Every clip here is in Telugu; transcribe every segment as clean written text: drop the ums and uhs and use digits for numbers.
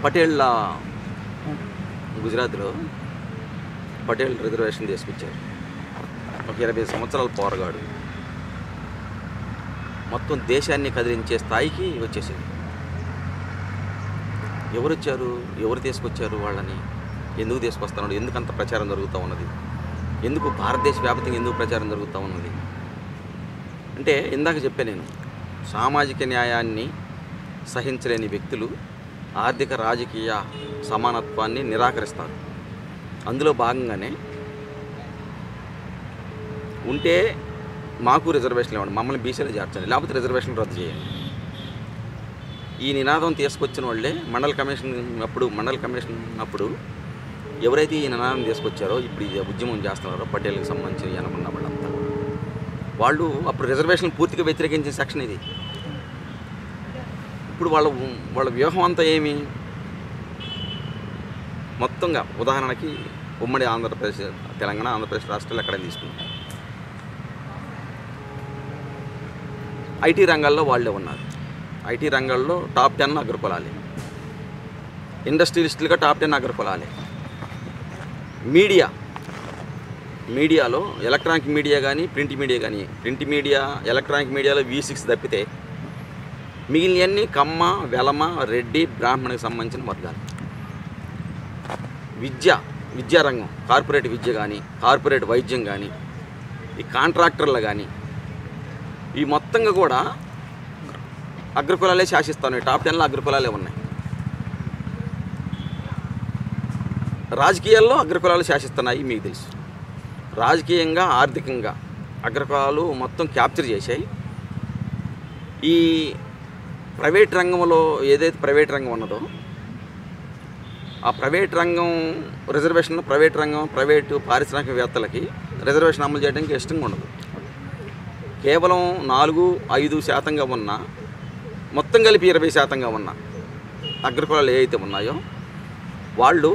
పటేళ్ళ గుజరాత్లో పటేల్ రిజర్వేషన్ తీసుకొచ్చారు. ఒక 20 సంవత్సరాల పోరగాడు మొత్తం దేశాన్ని కదిలించే స్థాయికి వచ్చేసింది. ఎవరు వచ్చారు, ఎవరు తీసుకొచ్చారు వాళ్ళని, ఎందుకు తీసుకొస్తున్నాడు, ఎందుకు అంత ప్రచారం జరుగుతూ ఉన్నది, ఎందుకు భారతదేశ వ్యాప్తంగా ఎందుకు ప్రచారం జరుగుతూ ఉన్నది అంటే, ఇందాక చెప్పాను నేను, సామాజిక న్యాయాన్ని సహించలేని వ్యక్తులు ఆర్థిక రాజకీయ సమానత్వాన్ని నిరాకరిస్తారు. అందులో భాగంగానే ఉంటే మాకు రిజర్వేషన్లు ఇవ్వండి, మమ్మల్ని బీసీలో చేర్చండి, లేకపోతే రిజర్వేషన్లు రద్దు చేయండి. ఈ నినాదం తీసుకొచ్చిన వాళ్ళే మండల కమిషన్ అప్పుడు ఎవరైతే ఈ నినాదం తీసుకొచ్చారో, ఇప్పుడు ఇది ఉద్యమం చేస్తున్నారో పటేల్కి సంబంధించి అనుకున్న వాళ్ళంతా, వాళ్ళు అప్పుడు రిజర్వేషన్ పూర్తిగా వ్యతిరేకించిన సెక్షన్ ఇది. ఇప్పుడు వాళ్ళ వ్యూహం అంతా ఏమి, మొత్తంగా ఉదాహరణకి ఉమ్మడి ఆంధ్రప్రదేశ్, తెలంగాణ, ఆంధ్రప్రదేశ్ రాష్ట్రాలు ఎక్కడైనా తీసుకుంటారు, ఐటీ రంగాల్లో వాళ్ళే ఉన్నారు. ఐటీ రంగాల్లో టాప్ 10 అగ్రకులాలే, ఇండస్ట్రియలిస్టులుగా టాప్ 10 అగ్రకులాలే. మీడియాలో ఎలక్ట్రానిక్ మీడియా కానీ ప్రింట్ మీడియా ఎలక్ట్రానిక్ మీడియాలో V6 తప్పితే మిగిలినవన్నీ కమ్మ, వెలమ, రెడ్డి, బ్రాహ్మణికి సంబంధించిన వర్గాలు. విద్యారంగం, కార్పొరేట్ విద్య కానీ, కార్పొరేట్ వైద్యం కానీ, ఈ కాంట్రాక్టర్లు కానీ, ఈ మొత్తంగా కూడా అగ్రకులాలే శాసిస్తున్నాయి. టాప్ 10లో అగ్రకులాలే ఉన్నాయి. రాజకీయాల్లో అగ్రకులాలు శాసిస్తున్నాయి, మీకు తెలుసు. రాజకీయంగా, ఆర్థికంగా అగ్రకులాలు మొత్తం క్యాప్చర్ చేశాయి. ఈ ప్రైవేట్ రంగంలో ఏదైతే ప్రైవేట్ రంగం ఉన్నదో, ఆ ప్రైవేట్ రంగం రిజర్వేషన్, ప్రైవేటు పారిశ్రామికవేత్తలకి రిజర్వేషన్ అమలు చేయడానికి ఇష్టంగా ఉండదు. కేవలం 4-5% ఉన్న, మొత్తం కలిపి 20% ఉన్న అగ్రకులాలు ఏవైతే ఉన్నాయో వాళ్ళు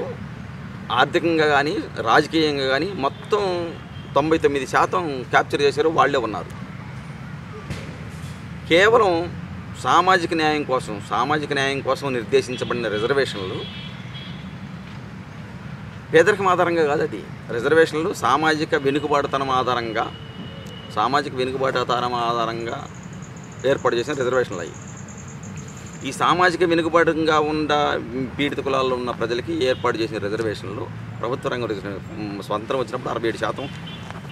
ఆర్థికంగా కానీ రాజకీయంగా కానీ మొత్తం 99% క్యాప్చర్ చేశారు, వాళ్ళే ఉన్నారు. కేవలం సామాజిక న్యాయం కోసం నిర్దేశించబడిన రిజర్వేషన్లు పేదరికం ఆధారంగా కాదు. అది రిజర్వేషన్లు సామాజిక వెనుకబాటుతనం ఆధారంగా ఏర్పాటు చేసిన రిజర్వేషన్లు అయ్యి. ఈ సామాజిక వెనుకబాటుగా ఉన్న పీడిత కులాల్లో ఉన్న ప్రజలకి ఏర్పాటు చేసిన రిజర్వేషన్లు ప్రభుత్వ రంగం స్వతంత్రం వచ్చినప్పుడు 67%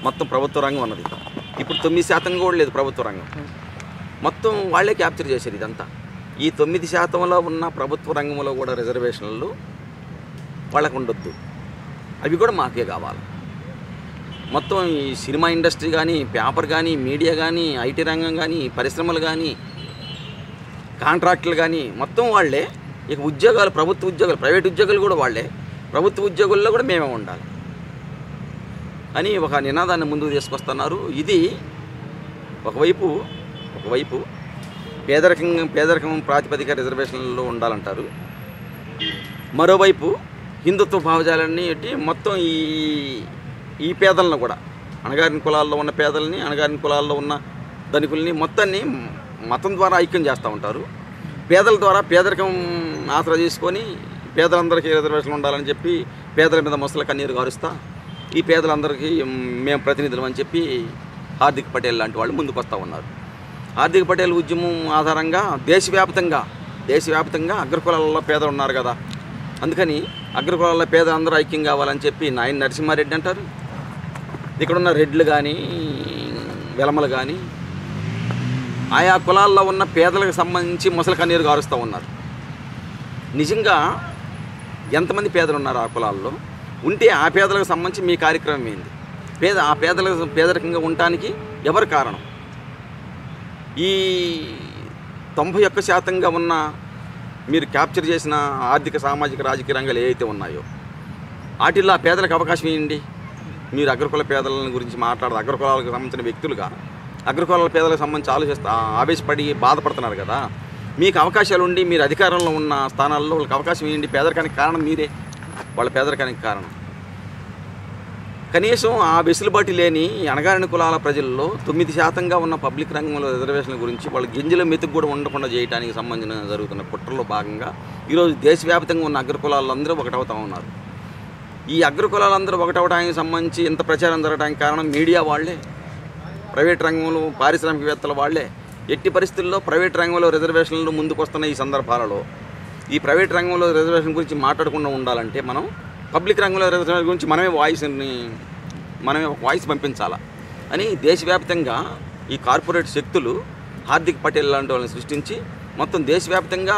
మొత్తం ప్రభుత్వ రంగం ఉన్నది. ఇప్పుడు 9% కూడా లేదు ప్రభుత్వ రంగం. మొత్తం వాళ్ళే క్యాప్చర్ చేశారు ఇదంతా. ఈ 9%లో ఉన్న ప్రభుత్వ రంగంలో కూడా రిజర్వేషన్లు వాళ్ళకు ఉండొద్దు, అవి కూడా మాకే కావాలి. మొత్తం ఈ సినిమా ఇండస్ట్రీ కానీ, పేపర్ కానీ, మీడియా కానీ, ఐటీ రంగం కానీ, పరిశ్రమలు కానీ, కాంట్రాక్టులు కానీ మొత్తం వాళ్ళే. ఇక ఉద్యోగాలు, ప్రభుత్వ ఉద్యోగాలు, ప్రైవేట్ ఉద్యోగాలు కూడా వాళ్ళే. ప్రభుత్వ ఉద్యోగుల్లో కూడా మేమే ఉండాలి అని ఒక నినాదాన్ని ముందుకు తీసుకొస్తున్నారు. ఇది ఒకవైపు పేదరికం ప్రాతిపదిక రిజర్వేషన్లలో ఉండాలంటారు. మరోవైపు హిందుత్వ భావజాలన్నీ పెట్టి మొత్తం ఈ పేదలను కూడా, అణగారిన కులాల్లో ఉన్న పేదల్ని, అణగారిన కులాల్లో ఉన్న ధనికుల్ని మొత్తాన్ని మతం ద్వారా ఐక్యం చేస్తూ ఉంటారు. పేదల ద్వారా పేదరికం ఆసరా తీసుకొని పేదలందరికీ రిజర్వేషన్లు ఉండాలని చెప్పి పేదల మీద ముసలి కన్నీరు గారుస్తా ఈ పేదలందరికీ మేము ప్రతినిధులు అని చెప్పి హార్దిక్ పటేల్ లాంటి వాళ్ళు ముందుకు వస్తూ ఉన్నారు. హార్దిక్ పటేల్ ఉద్యమం ఆధారంగా దేశవ్యాప్తంగా అగ్రకులాల్లో పేదలు ఉన్నారు కదా, అందుకని అగ్రకులాల్లో పేదలందరూ ఐక్యం కావాలని చెప్పి నాయన నరసింహారెడ్డి అంటారు. ఇక్కడున్న రెడ్లు కానీ, వెలమలు కానీ, ఆయా కులాల్లో ఉన్న పేదలకు సంబంధించి ముసలి కన్నీరు గారుస్తూ ఉన్నారు. నిజంగా ఎంతమంది పేదలు ఉన్నారు ఆ కులాల్లో ఉంటే ఆ పేదలకు సంబంధించి మీ కార్యక్రమం ఏంది? ఆ పేదలకు పేదరికంగా ఉండటానికి ఎవరు కారణం? ఈ 91% ఉన్న మీరు క్యాప్చర్ చేసిన ఆర్థిక, సామాజిక, రాజకీయ రంగాలు ఏవైతే ఉన్నాయో వాటిల్లో ఆ పేదలకు అవకాశం ఇవ్వండి. మీరు అగ్రకుల పేదల గురించి మాట్లాడదు, అగ్రకులాలకు సంబంధించిన వ్యక్తులుగా అగ్రకులాల పేదలకు సంబంధించి ఆవేశపడి బాధపడుతున్నారు కదా. మీకు అవకాశాలు ఉండి మీరు అధికారంలో ఉన్న స్థానాల్లో వాళ్ళకి అవకాశం ఇవ్వండి. పేదరికానికి కారణం మీరే, వాళ్ళ పేదరికానికి కారణం. కనీసం ఆ వెసులుబాటు లేని అణగారిన కులాల ప్రజల్లో 9% ఉన్న పబ్లిక్ రంగంలో రిజర్వేషన్ల గురించి వాళ్ళ గింజల మెతుకు కూడా ఉండకుండా చేయడానికి సంబంధించిన జరుగుతున్న కుట్రలో భాగంగా ఈరోజు దేశవ్యాప్తంగా ఉన్న అగ్రకులాలందరూ ఒకటవుతా ఉన్నారు. ఈ అగ్రకులాలందరూ ఒకటవడానికి సంబంధించి ఇంత ప్రచారం జరగడానికి కారణం మీడియా వాళ్ళే, ప్రైవేట్ రంగంలో పారిశ్రామికవేత్తల వాళ్ళే. ఎట్టి పరిస్థితుల్లో ప్రైవేట్ రంగంలో రిజర్వేషన్లు ముందుకు వస్తున్న ఈ సందర్భాలలో ఈ ప్రైవేట్ రంగంలో రిజర్వేషన్ గురించి మాట్లాడకుండా ఉండాలంటే మనం పబ్లిక్ రంగంలో రిజర్వేషన్ గురించి మనమే ఒక వాయిస్ పంపించాలా అని దేశవ్యాప్తంగా ఈ కార్పొరేట్ శక్తులు హార్దిక్ పటేల్ లాంటి వాళ్ళని సృష్టించి మొత్తం దేశవ్యాప్తంగా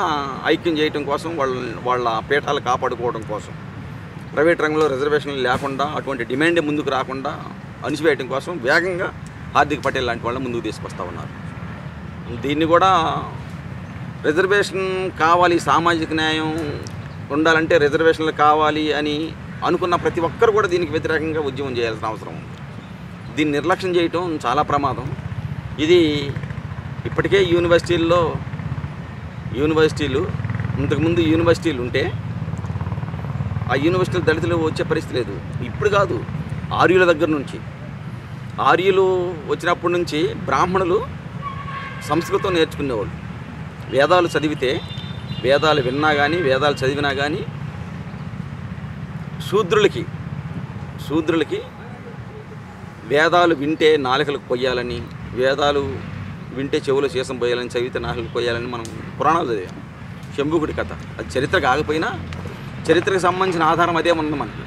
ఐక్యం చేయడం కోసం, వాళ్ళ పీఠాలు కాపాడుకోవడం కోసం, ప్రైవేట్ రంగంలో రిజర్వేషన్లు లేకుండా అటువంటి డిమాండ్ ముందుకు రాకుండా అణిచివేయడం కోసం వేగంగా హార్దిక్ పటేల్ లాంటి వాళ్ళని ముందుకు తీసుకొస్తూ ఉన్నారు. దీన్ని కూడా రిజర్వేషన్ కావాలి, సామాజిక న్యాయం ఉండాలంటే రిజర్వేషన్లు కావాలి అని అనుకున్న ప్రతి ఒక్కరు కూడా దీనికి వ్యతిరేకంగా ఉద్యమం చేయాల్సిన అవసరం ఉంది. దీన్ని నిర్లక్ష్యం చేయటం చాలా ప్రమాదం. ఇది ఇప్పటికే యూనివర్సిటీలు ఇంతకుముందు యూనివర్సిటీలు ఉంటే ఆ యూనివర్సిటీలు దళితులు వచ్చే పరిస్థితి లేదు. ఇప్పుడు కాదు, ఆర్యుల దగ్గర నుంచి, ఆర్యులు వచ్చినప్పటి నుంచి బ్రాహ్మణులు సంస్కృతం నేర్చుకునేవాళ్ళు. వేదాలు చదివితే, వేదాలు విన్నా కానీ, వేదాలు చదివినా కానీ శూద్రులకి వేదాలు వింటే నాలుకలకు కొయ్యాలని, వేదాలు వింటే చెవులు సీసం పోయాలని, చదివితే నాలుకలకు కొయ్యాలని మనం పురాణాలు చదివాం. శంభుకుడి కథ అది చరిత్రకు ఆగిపోయినా చరిత్రకు సంబంధించిన ఆధారం అదే ఉంది మనకి.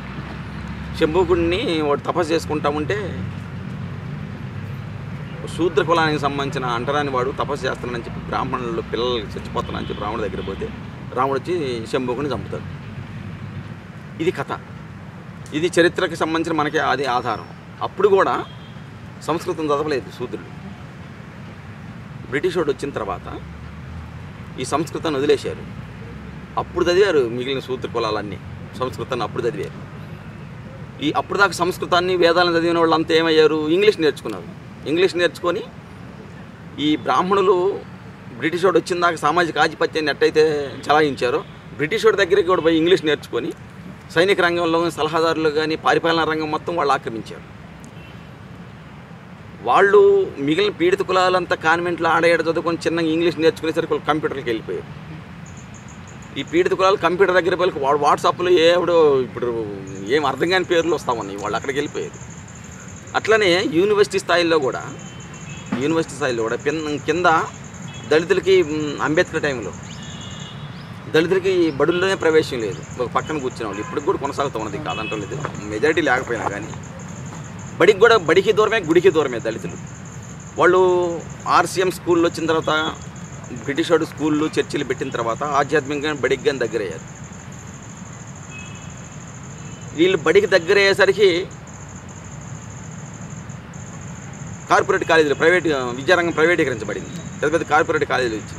శంభుకుడిని వాడు తపస్సు చేసుకుంటా ఉంటే శూద్ర కులానికి సంబంధించిన అంటరాని వాడు తపస్సు చేస్తానని చెప్పి బ్రాహ్మణులు పిల్లలు చచ్చిపోతానని చెప్పి రాముడి దగ్గర పోతే రాముడు వచ్చి శంభుకుడిని చంపుతాడు. ఇది కథ, ఇది చరిత్రకు సంబంధించిన మనకి అది ఆధారం. అప్పుడు కూడా సంస్కృతం చదవలేదు శూద్రులు. బ్రిటిష్ వాడు వచ్చిన తర్వాత ఈ సంస్కృతాన్ని వదిలేశారు. అప్పుడు చదివారు మిగిలిన శూద్ర కులాలన్నీ సంస్కృతాన్ని అప్పుడు చదివారు. ఈ అప్పుడు దాకా సంస్కృతాన్ని వేదాలను చదివిన వాళ్ళు అంతా ఏమయ్యారు? ఇంగ్లీష్ నేర్చుకున్నారు. ఇంగ్లీష్ నేర్చుకొని ఈ బ్రాహ్మణులు బ్రిటిష్ వాడు వచ్చిన దాకా సామాజిక ఆధిపత్యాన్ని ఎట్టయితే చలాయించారో బ్రిటిష్ వాడి దగ్గరికి కూడా పోయి ఇంగ్లీష్ నేర్చుకొని సైనిక రంగంలో సలహాదారులు కానీ పారిపాలనా రంగం మొత్తం వాళ్ళు ఆక్రమించారు. వాళ్ళు మిగిలిన పీడిత కులాలంతా కాన్వెంట్లో ఆడేడ చదువుకొని చిన్నగా ఇంగ్లీష్ నేర్చుకునేసరికి వాళ్ళు కంప్యూటర్కి వెళ్ళిపోయారు. ఈ పీడిత కులాలు కంప్యూటర్ దగ్గర పోయి వాడు వాట్సాప్లో ఇప్పుడు ఏం అర్థం కాని పేర్లు వస్తామని వాళ్ళు అక్కడికి వెళ్ళిపోయారు. అట్లనే యూనివర్సిటీ స్థాయిలో కూడా కింద దళితులకి అంబేద్కర్ టైంలో దళితులకి బడుల్లోనే ప్రవేశం లేదు. ఒక పక్కన కూర్చునే వాళ్ళు ఇప్పటికి కూడా కొనసాగుతూ ఉన్నది, కాదంటలేదు. మెజారిటీ లేకపోయినా కానీ బడికి దూరమే, గుడికి దూరమే దళితులు. వాళ్ళు ఆర్సీఎం స్కూల్లో వచ్చిన తర్వాత, బ్రిటిష్ వాడు స్కూళ్ళు చర్చిలు పెట్టిన తర్వాత ఆధ్యాత్మికంగా బడికి కానీ దగ్గరయ్యారు. వీళ్ళు బడికి దగ్గరయ్యేసరికి కార్పొరేట్ కాలేజీలు విద్యారంగం ప్రైవేటీకరించబడింది. పెద్ద పెద్ద కార్పొరేట్ కాలేజీలు ఇచ్చి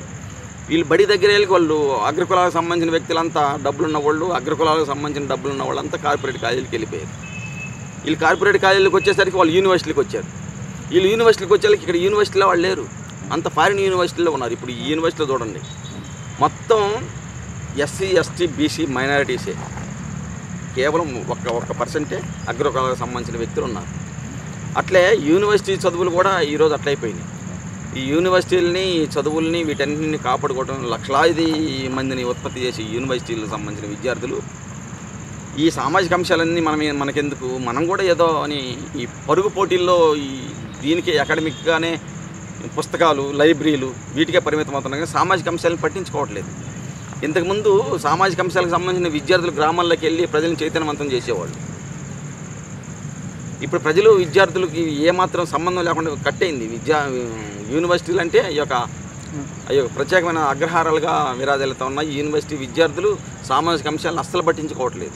వీళ్ళు బడి దగ్గర వాళ్ళు అగ్రకులాలకు సంబంధించిన వ్యక్తులంతా డబ్బులున్న వాళ్ళు, అగ్రకులాలకు సంబంధించిన డబ్బులున్న వాళ్ళంతా కార్పొరేట్ కాలేజీలకు వెళ్ళిపోయారు. వీళ్ళు కార్పొరేట్ కాలేజీలకు వచ్చేసరికి వాళ్ళు యూనివర్సిటీలకు వచ్చారు. వీళ్ళు యూనివర్సిటీకి వచ్చేసరికి ఇక్కడ యూనివర్సిటీలో వాళ్ళు లేరు, అంత ఫారిన్ యూనివర్సిటీలో ఉన్నారు. ఇప్పుడు ఈ యూనివర్సిటీలో చూడండి, మొత్తం ఎస్సీ, ఎస్టీ, బీసీ మైనారిటీసే. కేవలం ఒక పర్సెంటే అగ్రకులాలకు సంబంధించిన వ్యక్తులు ఉన్నారు. అట్లే యూనివర్సిటీ చదువులు కూడా ఈరోజు అట్లయిపోయినాయి. ఈ యూనివర్సిటీలని, ఈ చదువుల్ని, వీటన్నిటిని కాపాడుకోవడం, లక్షలాది మందిని ఉత్పత్తి చేసి యూనివర్సిటీలకు సంబంధించిన విద్యార్థులు ఈ సామాజిక అంశాలన్నీ మనకెందుకు, మనం కూడా ఏదో అని ఈ పరుగు పోటీల్లో దీనికి అకాడమిక్గానే పుస్తకాలు, లైబ్రరీలు వీటికే పరిమితం అవుతున్నాయి కానీ సామాజిక అంశాలను పట్టించుకోవట్లేదు. ఇంతకుముందు సామాజిక అంశాలకు సంబంధించిన విద్యార్థులు గ్రామాల్లోకి వెళ్ళి ప్రజలను చైతన్యవంతం చేసేవాళ్ళు. ఇప్పుడు ప్రజలు విద్యార్థులకి ఏమాత్రం సంబంధం లేకుండా కట్టయింది. యూనివర్సిటీలు అంటే ఈ యొక్క ప్రత్యేకమైన అగ్రహారాలుగా విరాజిల్లుతూ ఉన్నాయి. యూనివర్సిటీ విద్యార్థులు సామాజిక అంశాలను అస్సలు పట్టించుకోవట్లేదు.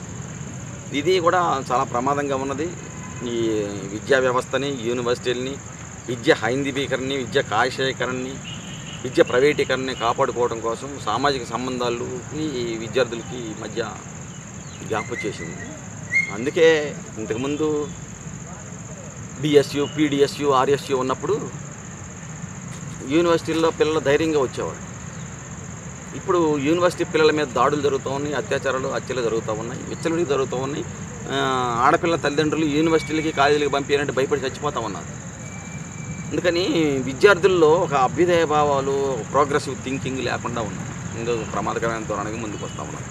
ఇది కూడా చాలా ప్రమాదంగా ఉన్నది. ఈ విద్యా వ్యవస్థని, యూనివర్సిటీలని, విద్య హైందీకరణని, విద్య కాషాయకరణని, విద్య ప్రైవేటీకరణని కాపాడుకోవడం కోసం సామాజిక సంబంధాలు ఈ విద్యార్థులకి మధ్య గ్యాప్ వచ్చేసింది. అందుకే ఇంతకుముందు బిఎస్యు, పీడిఎస్యు, ఆర్ఎస్యు ఉన్నప్పుడు యూనివర్సిటీల్లో పిల్లలు ధైర్యంగా వచ్చేవాళ్ళు. ఇప్పుడు యూనివర్సిటీ పిల్లల మీద దాడులు జరుగుతూ ఉన్నాయి, అత్యాచారాలు హత్యలు జరుగుతూ ఉన్నాయి, విచ్చలవిడిగా జరుగుతూ ఉన్నాయి. ఆడపిల్లల తల్లిదండ్రులు యూనివర్సిటీలకి కాలేజీలకి పంపించాలంటే భయపడి చచ్చిపోతూ ఉన్నారు. అందుకని విద్యార్థుల్లో ఒక అభ్యుదయ భావాలు, ప్రోగ్రెసివ్ థింకింగ్ లేకుండా ఉన్నాయి. ఇంకా ప్రమాదకరమైన ధోరణిగా ముందుకు వస్తూ ఉన్నారు.